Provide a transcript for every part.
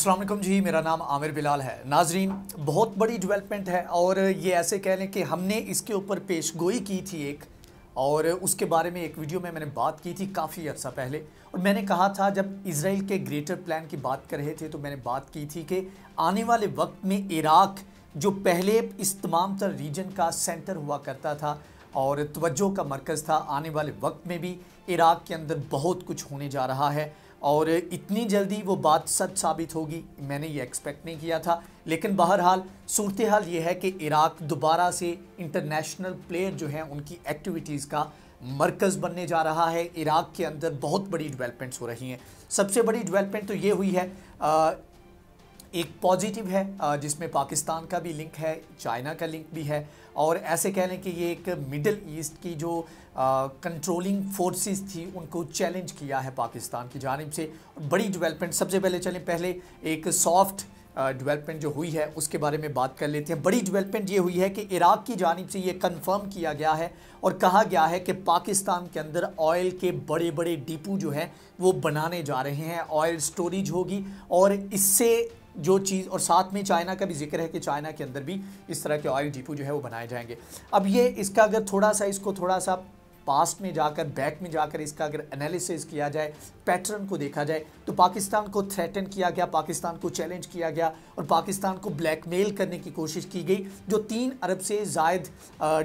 अस्सलाम वालेकुम जी, मेरा नाम आमिर बिलाल है। नाजरीन, बहुत बड़ी डेवलपमेंट है और ये ऐसे कह लें कि हमने इसके ऊपर पेशगोई की थी एक, और उसके बारे में एक वीडियो में मैंने बात की थी काफ़ी अर्सा पहले। और मैंने कहा था, जब इसराइल के ग्रेटर प्लान की बात कर रहे थे तो मैंने बात की थी कि आने वाले वक्त में इराक जो पहले इस तमाम तर रीजन का सेंटर हुआ करता था और तवज्जो का मरकज़ था, आने वाले वक्त में भी इराक के अंदर बहुत कुछ होने जा रहा है और इतनी जल्दी वो बात सच साबित होगी मैंने ये एक्सपेक्ट नहीं किया था। लेकिन बहरहाल सूरत हाल ये है कि इराक दोबारा से इंटरनेशनल प्लेयर जो हैं उनकी एक्टिविटीज़ का मरकज़ बनने जा रहा है। इराक के अंदर बहुत बड़ी डेवलपमेंट्स हो रही हैं। सबसे बड़ी डेवलपमेंट तो ये हुई है, एक पॉजिटिव है जिसमें पाकिस्तान का भी लिंक है, चाइना का लिंक भी है, और ऐसे कह लें कि ये एक मिडल ईस्ट की जो कंट्रोलिंग फोर्सेस थी उनको चैलेंज किया है पाकिस्तान की जानिब से। बड़ी डेवलपमेंट, सबसे पहले एक सॉफ्ट डेवलपमेंट जो हुई है उसके बारे में बात कर लेते हैं। बड़ी डेवलपमेंट ये हुई है कि इराक की जानिब से ये कंफर्म किया गया है और कहा गया है कि पाकिस्तान के अंदर ऑयल के बड़े बड़े डिपो जो हैं वो बनाने जा रहे हैं, ऑयल स्टोरेज होगी, और इससे जो चीज़, और साथ में चाइना का भी जिक्र है कि चाइना के अंदर भी इस तरह के ऑयल डिपो जो है वो बनाए जाएंगे। अब ये इसका अगर थोड़ा सा पास्ट में जाकर, बैक में जाकर इसका अगर एनालिसिस किया जाए, पैटर्न को देखा जाए, तो पाकिस्तान को थ्रेटन किया गया, पाकिस्तान को चैलेंज किया गया और पाकिस्तान को ब्लैकमेल करने की कोशिश की गई। जो 3 अरब से ज़ायद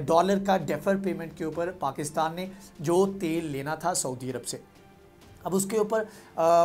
डॉलर का डेफर पेमेंट के ऊपर पाकिस्तान ने जो तेल लेना था सऊदी अरब से, अब उसके ऊपर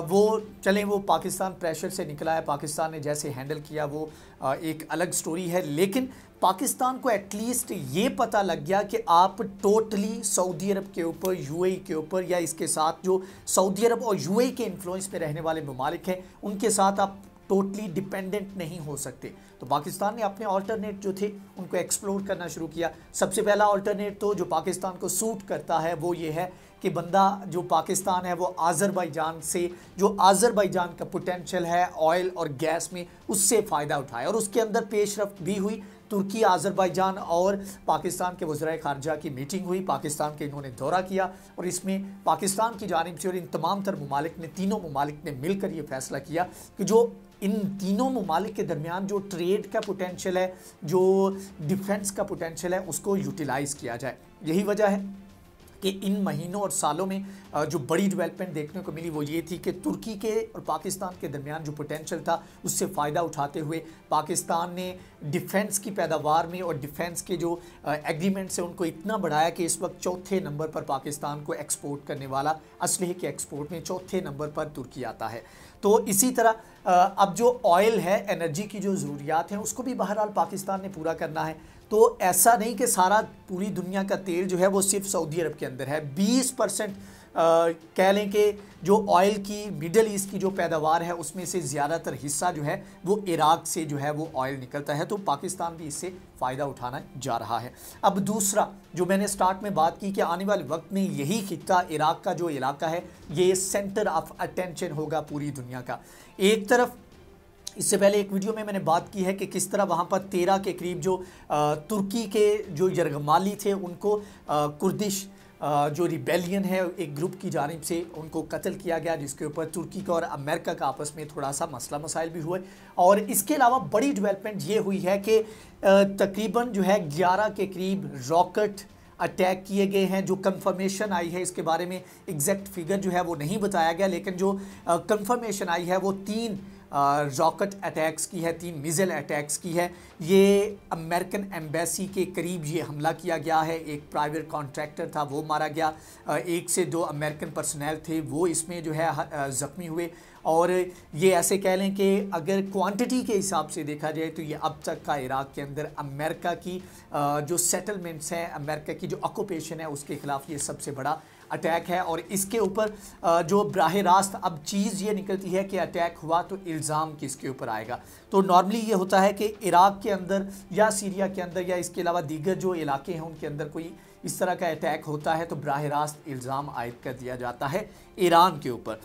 वो पाकिस्तान प्रेशर से निकला है। पाकिस्तान ने जैसे हैंडल किया वो एक अलग स्टोरी है, लेकिन पाकिस्तान को एटलीस्ट ये पता लग गया कि आप टोटली सऊदी अरब के ऊपर, यूएई के ऊपर, या इसके साथ जो सऊदी अरब और यूएई के इन्फ्लुएंस में रहने वाले ममालिक हैं उनके साथ आप टोटली डिपेंडेंट नहीं हो सकते। तो पाकिस्तान ने अपने अल्टरनेट जो थे उनको एक्सप्लोर करना शुरू किया। सबसे पहला अल्टरनेट तो जो पाकिस्तान को सूट करता है वो ये है कि बंदा जो पाकिस्तान है वो आज़रबाईजान से, जो आज़रबाईजान का पोटेंशियल है ऑयल और गैस में, उससे फ़ायदा उठाए। और उसके अंदर पेशरफ्त भी हुई। तुर्की, आज़रबाईजान और पाकिस्तान के वज़राए ख़ारजा की मीटिंग हुई, पाकिस्तान के इन्होंने दौरा किया और इसमें पाकिस्तान की जानिब से और इन तमाम तर ममालिक ने, तीनों ममालिक ने मिलकर ये फ़ैसला किया कि जो इन तीनों ममालिक के दरमियान जो ट्रेड का पोटेंशियल है, जो डिफेंस का पोटेंशियल है, उसको यूटिलाइज़ किया जाए। यही वजह है कि इन महीनों और सालों में जो बड़ी डेवलपमेंट देखने को मिली वो ये थी कि तुर्की के और पाकिस्तान के दरमियान जो पोटेंशियल था उससे फ़ायदा उठाते हुए पाकिस्तान ने डिफेंस की पैदावार में और डिफेंस के जो एग्रीमेंट्स हैं उनको इतना बढ़ाया कि इस वक्त चौथे नंबर पर पाकिस्तान को एक्सपोर्ट करने वाला, असलहे के एक्सपोर्ट में चौथे नंबर पर तुर्की आता है। तो इसी तरह अब जो ऑयल है, एनर्जी की जो ज़रूरियात हैं उसको भी बहरहाल पाकिस्तान ने पूरा करना है। तो ऐसा नहीं कि सारा पूरी दुनिया का तेल जो है वो सिर्फ सऊदी अरब के अंदर है। 20% कह लें कि जो ऑयल की, मिडल ईस्ट की जो पैदावार है उसमें से ज़्यादातर हिस्सा जो है वो इराक से जो है वो ऑयल निकलता है। तो पाकिस्तान भी इससे फ़ायदा उठाना जा रहा है। अब दूसरा जो मैंने स्टार्ट में बात की कि आने वाले वक्त में यही खित्ता, इराक का जो इलाका है, ये सेंटर ऑफ अटेंशन होगा पूरी दुनिया का। एक तरफ इससे पहले एक वीडियो में मैंने बात की है कि किस तरह वहाँ पर 13 के करीब जो तुर्की के जो यरगमाली थे उनको कुर्दिश जो रिबेलियन है एक ग्रुप की जानिब से उनको कत्ल किया गया, जिसके ऊपर तुर्की का और अमेरिका का आपस में थोड़ा सा मसला मसाइल भी हुए। और इसके अलावा बड़ी डेवलपमेंट ये हुई है कि तकरीबन जो है 11 के करीब रॉकेट अटैक किए गए हैं। जो कंफर्मेशन आई है इसके बारे में एग्जैक्ट फिगर जो है वो नहीं बताया गया, लेकिन जो कंफर्मेशन आई है वो 3 रॉकेट अटैक्स की है, 3 मिज़ाइल अटैक्स की है। ये अमेरिकन एम्बेसी के करीब ये हमला किया गया है। एक प्राइवेट कॉन्ट्रैक्टर था वो मारा गया, 1 से 2 अमेरिकन पर्सनल थे वो इसमें जो है ज़ख्मी हुए। और ये ऐसे कह लें कि अगर क्वांटिटी के हिसाब से देखा जाए तो ये अब तक का इराक के अंदर अमेरिका की जो सेटलमेंट्स हैं, अमेरिका की जो ऑक्यूपेशन है उसके ख़िलाफ़ ये सबसे बड़ा अटैक है। और इसके ऊपर जो बराह रास्त अब चीज़ ये निकलती है कि अटैक हुआ तो इल्ज़ाम किसके ऊपर आएगा। तो नॉर्मली ये होता है कि इराक के अंदर या सीरिया के अंदर या इसके अलावा दीगर जो इलाके हैं उनके अंदर कोई इस तरह का अटैक होता है तो बराह रास्त इल्ज़ाम आयद कर दिया जाता है ईरान के ऊपर।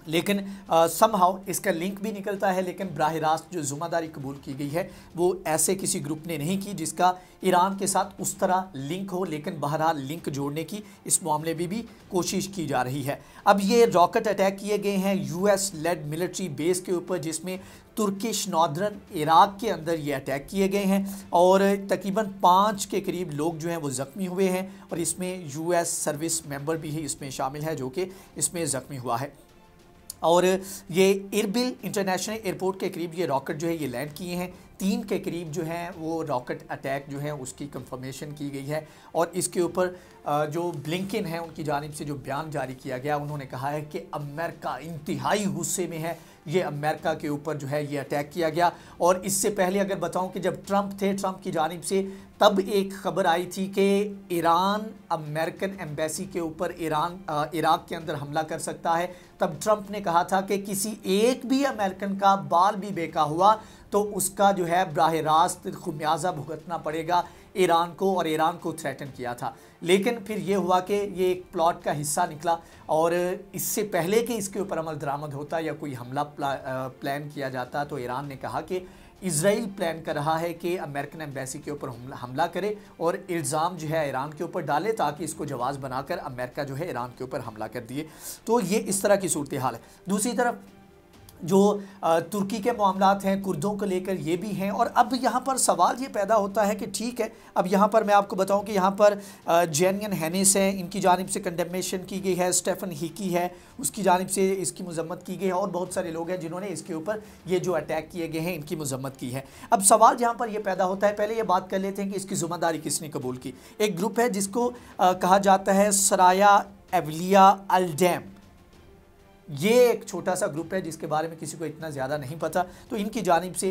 लेकिन समहाउ इसका लिंक भी निकलता है, लेकिन बराह रास्त जो ज़िम्मेदारी कबूल की गई है वो ऐसे किसी ग्रुप ने नहीं की जिसका ईरान के साथ उस तरह लिंक हो, लेकिन बहरहाल लिंक जोड़ने की इस मामले में भी कोशिश की जा रही है। अब ये रॉकेट अटैक किए गए हैं यूएस लेड मिलिट्री बेस के ऊपर, जिसमें तुर्किश नॉर्दर्न इराक के अंदर ये अटैक किए गए हैं और तकरीबन 5 के करीब लोग जो हैं वो ज़ख्मी हुए हैं और इसमें यूएस सर्विस मेंबर भी इसमें शामिल है जो कि इसमें ज़ख्मी हुआ है। और ये इरबिल इंटरनेशनल एयरपोर्ट के करीब ये रॉकेट जो है ये लैंड किए हैं। 3 के करीब जो हैं वो रॉकेट अटैक जो है उसकी कंफर्मेशन की गई है और इसके ऊपर जो ब्लिंकन है उनकी जानिब से जो बयान जारी किया गया, उन्होंने कहा है कि अमेरिका इंतहाई गुस्से में है, ये अमेरिका के ऊपर जो है ये अटैक किया गया। और इससे पहले अगर बताऊं कि जब ट्रंप थे, ट्रंप की जानिब से तब एक खबर आई थी कि ईरान अमेरिकन एम्बेसी के ऊपर इराक के अंदर हमला कर सकता है। तब ट्रंप ने कहा था कि किसी एक भी अमेरिकन का बाल भी बेका हुआ तो उसका जो है बराह रास्त खुमियाजा भुगतना पड़ेगा ईरान को, और ईरान को थ्रेटन किया था। लेकिन फिर ये हुआ कि ये एक प्लॉट का हिस्सा निकला और इससे पहले कि इसके ऊपर अमल दरामद होता या कोई हमला प्लान किया जाता तो ईरान ने कहा कि इजराइल प्लान कर रहा है कि अमेरिकन एम्बेसी के ऊपर हमला करे और इल्ज़ाम जो है ईरान के ऊपर डाले ताकि इसको जवाब बनाकर अमेरिका जो है ईरान के ऊपर हमला कर दिए। तो ये इस तरह की सूरत हाल है। दूसरी तरफ जो तुर्की के मामलात हैं कुर्दों को लेकर ये भी हैं। और अब यहाँ पर सवाल ये पैदा होता है कि ठीक है, अब यहाँ पर मैं आपको बताऊँ कि यहाँ पर जेनियन हैनिस है, इनकी जानिब से कंडेमेशन की गई है, स्टेफन हिकी है उसकी जानिब से इसकी मजम्मत की गई है और बहुत सारे लोग हैं जिन्होंने इसके ऊपर ये जो अटैक किए गए हैं इनकी मजम्मत की है। अब सवाल यहाँ पर ये पैदा होता है, पहले ये बात कर लेते हैं कि इसकी ज़िम्मेदारी किसने कबूल की। एक ग्रुप है जिसको कहा जाता है सराया एवलिया अल-डैम। ये एक छोटा सा ग्रुप है जिसके बारे में किसी को इतना ज़्यादा नहीं पता, तो इनकी जानिब से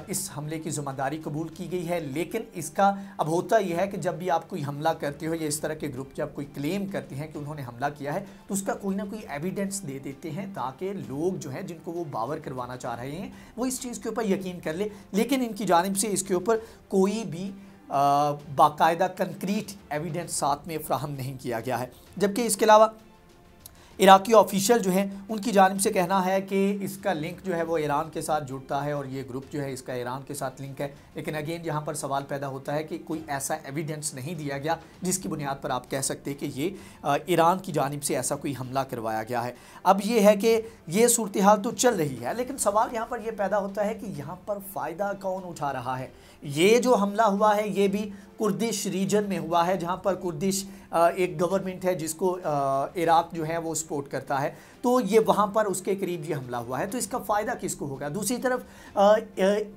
इस हमले की ज़िम्मेदारी कबूल की गई है। लेकिन इसका अब होता यह है कि जब भी आप कोई हमला करते हो या इस तरह के ग्रुप जब कोई क्लेम करते हैं कि उन्होंने हमला किया है तो उसका कोई ना कोई एविडेंस दे देते हैं ताकि लोग जो हैं जिनको वो बावर करवाना चाह रहे हैं वो इस चीज़ के ऊपर यकीन कर ले। लेकिन इनकी जानिब से इसके ऊपर कोई भी बाकायदा कंक्रीट एविडेंस साथ में फ़राहम नहीं किया गया है। जबकि इसके अलावा इराकी ऑफिशियल जो हैं उनकी जानिब से कहना है कि इसका लिंक जो है वो ईरान के साथ जुड़ता है और ये ग्रुप जो है इसका ईरान के साथ लिंक है। लेकिन अगेन यहाँ पर सवाल पैदा होता है कि कोई ऐसा एविडेंस नहीं दिया गया जिसकी बुनियाद पर आप कह सकते हैं कि ये ईरान की जानिब से ऐसा कोई हमला करवाया गया है। अब ये है कि ये सूरत हाल तो चल रही है, लेकिन सवाल यहाँ पर यह पैदा होता है कि यहाँ पर फ़ायदा कौन उठा रहा है। ये जो हमला हुआ है ये भी कुर्दिश रीजन में हुआ है जहाँ पर कुर्दिश एक गवर्नमेंट है जिसको इराक जो है वो सपोर्ट करता है, तो ये वहाँ पर उसके करीब ये हमला हुआ है। तो इसका फ़ायदा किसको होगा। दूसरी तरफ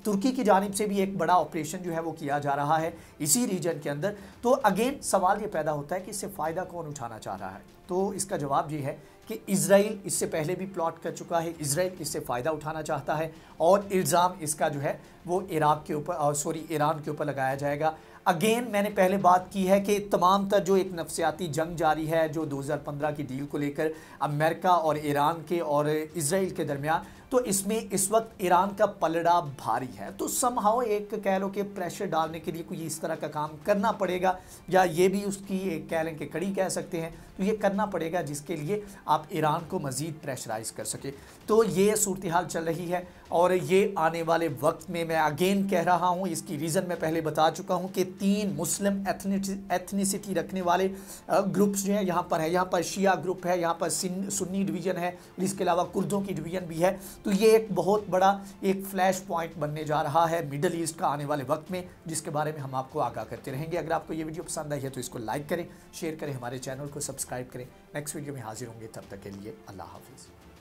तुर्की की जानिब से भी एक बड़ा ऑपरेशन जो है वो किया जा रहा है इसी रीजन के अंदर। तो अगेन सवाल ये पैदा होता है कि इससे फ़ायदा कौन उठाना चाह रहा है। तो इसका जवाब ये है कि इजराइल इससे पहले भी प्लॉट कर चुका है, इजराइल इससे फ़ायदा उठाना चाहता है और इल्ज़ाम इसका जो है वो इराक के ऊपर ईरान के ऊपर लगाया जाएगा। अगेन मैंने पहले बात की है कि तमाम तर जो एक नफसियाती जंग जारी है जो 2015 की डील को लेकर अमेरिका और ईरान के और इजराइल के दरमियान, तो इसमें इस वक्त ईरान का पलड़ा भारी है। तो समहाउ एक कह लो कि प्रेशर डालने के लिए कोई इस तरह का काम करना पड़ेगा, या ये भी उसकी एक कह लें कि कड़ी कह सकते हैं, तो ये करना पड़ेगा जिसके लिए आप ईरान को मज़ीद प्रेशराइज कर सके। तो ये सूरत हाल चल रही है और ये आने वाले वक्त में मैं अगेन कह रहा हूँ, इसकी रीज़न मैं पहले बता चुका हूँ कि 3 मुस्लिम एथनिसिटी रखने वाले ग्रुप्स जो हैं यहाँ पर है। यहाँ पर शिया ग्रुप है, यहाँ पर सुन्नी डिवीज़न है, इसके अलावा कुर्दों की डिवीज़न भी है। तो ये एक बहुत बड़ा एक फ्लैश पॉइंट बनने जा रहा है मिडल ईस्ट का आने वाले वक्त में, जिसके बारे में हम आपको आगाह करते रहेंगे। अगर आपको ये वीडियो पसंद आई है तो इसको लाइक करें, शेयर करें, हमारे चैनल को सब्सक्राइब करें। नेक्स्ट वीडियो में हाजिर होंगे, तब तक के लिए अल्लाह हाफिज़।